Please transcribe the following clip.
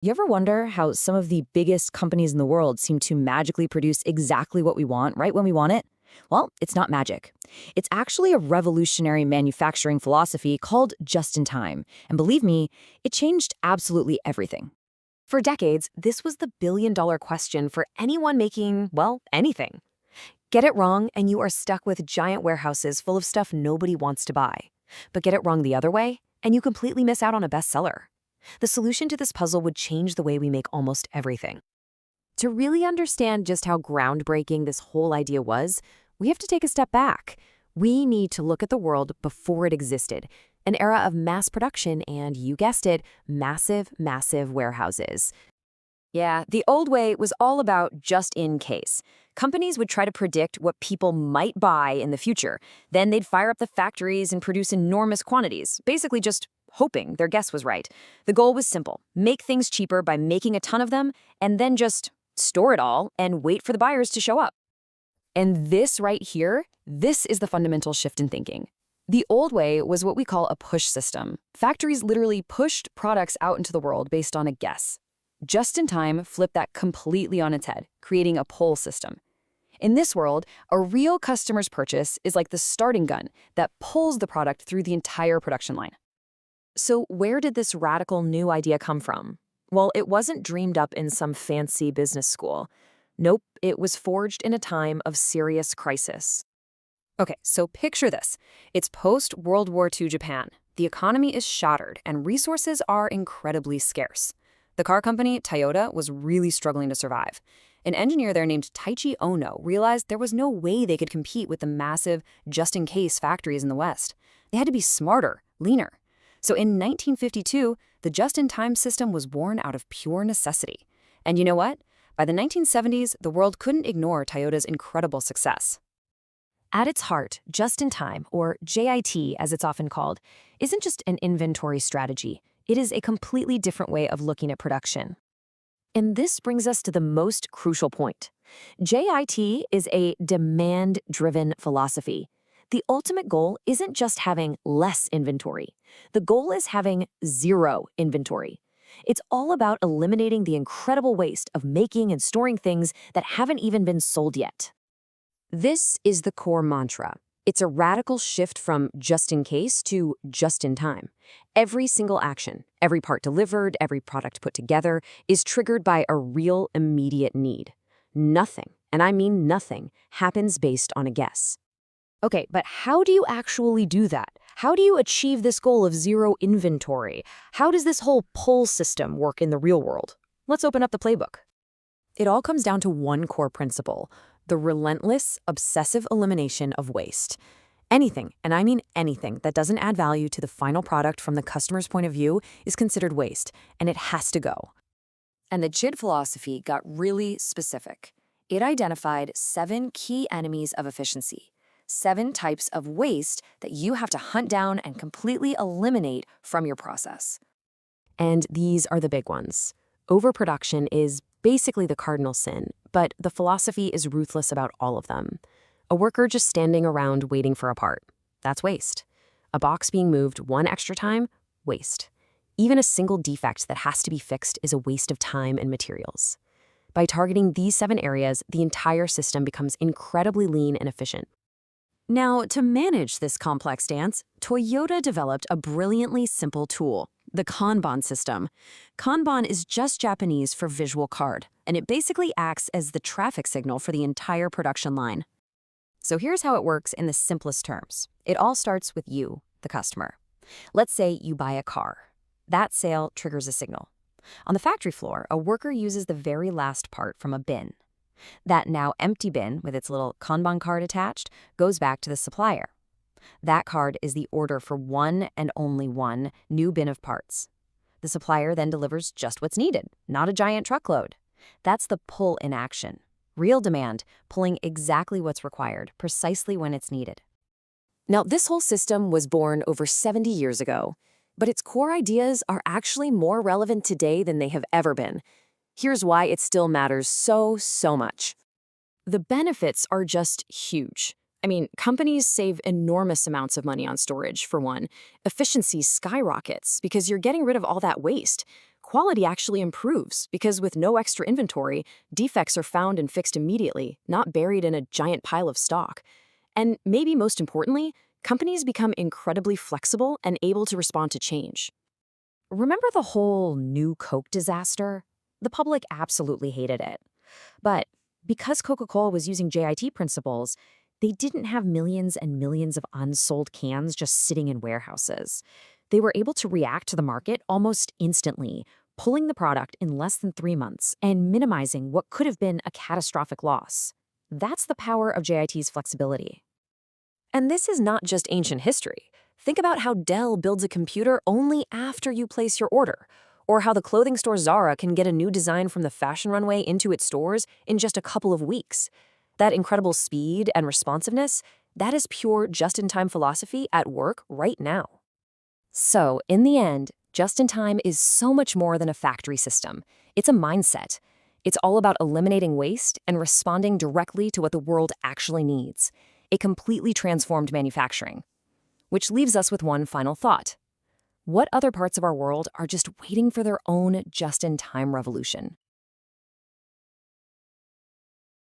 You ever wonder how some of the biggest companies in the world seem to magically produce exactly what we want right when we want it? Well, it's not magic. It's actually a revolutionary manufacturing philosophy called just in time. And believe me, it changed absolutely everything. For decades, this was the billion-dollar question for anyone making, well, anything. Get it wrong, and you are stuck with giant warehouses full of stuff nobody wants to buy. But get it wrong the other way, and you completely miss out on a bestseller. The solution to this puzzle would change the way we make almost everything. To really understand just how groundbreaking this whole idea was, we have to take a step back. We need to look at the world before it existed, an era of mass production and, you guessed it, massive warehouses. Yeah, the old way was all about just in case. Companies would try to predict what people might buy in the future. Then they'd fire up the factories and produce enormous quantities, basically just hoping their guess was right. The goal was simple: make things cheaper by making a ton of them, and then just store it all and wait for the buyers to show up. And this right here, this is the fundamental shift in thinking. The old way was what we call a push system. Factories literally pushed products out into the world based on a guess. Just in time flipped that completely on its head, creating a pull system. In this world, a real customer's purchase is like the starting gun that pulls the product through the entire production line. So where did this radical new idea come from? Well, it wasn't dreamed up in some fancy business school. Nope, it was forged in a time of serious crisis. Okay, so picture this. It's post-World War II Japan. The economy is shattered and resources are incredibly scarce. The car company, Toyota, was really struggling to survive. An engineer there named Taichi Ono realized there was no way they could compete with the massive, just-in-case factories in the West. They had to be smarter, leaner. So in 1952, the just-in-time system was born out of pure necessity. And you know what? By the 1970s, the world couldn't ignore Toyota's incredible success. At its heart, just-in-time, or JIT as it's often called, isn't just an inventory strategy. It is a completely different way of looking at production. And this brings us to the most crucial point. JIT is a demand-driven philosophy. The ultimate goal isn't just having less inventory. The goal is having zero inventory. It's all about eliminating the incredible waste of making and storing things that haven't even been sold yet. This is the core mantra. It's a radical shift from just in case to just in time. Every single action, every part delivered, every product put together is triggered by a real immediate need. Nothing, and I mean nothing, happens based on a guess. Okay, but how do you actually do that? How do you achieve this goal of zero inventory? How does this whole pull system work in the real world? Let's open up the playbook. It all comes down to one core principle: the relentless, obsessive elimination of waste. Anything, and I mean anything, that doesn't add value to the final product from the customer's point of view is considered waste, and it has to go. And the JIT philosophy got really specific. It identified 7 key enemies of efficiency, 7 types of waste that you have to hunt down and completely eliminate from your process. And these are the big ones. Overproduction is basically the cardinal sin, but the philosophy is ruthless about all of them. A worker just standing around waiting for a part, that's waste. A box being moved one extra time, waste. Even a single defect that has to be fixed is a waste of time and materials. By targeting these 7 areas, the entire system becomes incredibly lean and efficient. Now, to manage this complex dance, Toyota developed a brilliantly simple tool: the Kanban system. Kanban is just Japanese for visual card, and it basically acts as the traffic signal for the entire production line. So here's how it works in the simplest terms. It all starts with you, the customer. Let's say you buy a car. That sale triggers a signal. On the factory floor, a worker uses the very last part from a bin. That now empty bin, with its little Kanban card attached, goes back to the supplier. That card is the order for one and only one new bin of parts. The supplier then delivers just what's needed, not a giant truckload. That's the pull in action. Real demand, pulling exactly what's required, precisely when it's needed. Now, this whole system was born over 70 years ago, but its core ideas are actually more relevant today than they have ever been. Here's why it still matters so much. The benefits are just huge. I mean, companies save enormous amounts of money on storage, for one. Efficiency skyrockets because you're getting rid of all that waste. quality actually improves because with no extra inventory, defects are found and fixed immediately, not buried in a giant pile of stock. And maybe most importantly, companies become incredibly flexible and able to respond to change. Remember the whole new Coke disaster? The public absolutely hated it. But because Coca-Cola was using JIT principles, they didn't have millions and millions of unsold cans just sitting in warehouses. They were able to react to the market almost instantly, pulling the product in less than 3 months and minimizing what could have been a catastrophic loss. That's the power of JIT's flexibility. And this is not just ancient history. Think about how Dell builds a computer only after you place your order, or how the clothing store Zara can get a new design from the fashion runway into its stores in just a couple of weeks. That incredible speed and responsiveness, that is pure just-in-time philosophy at work right now. So, in the end, just-in-time is so much more than a factory system. It's a mindset. It's all about eliminating waste and responding directly to what the world actually needs. A completely transformed manufacturing. Which leaves us with one final thought. What other parts of our world are just waiting for their own just-in-time revolution?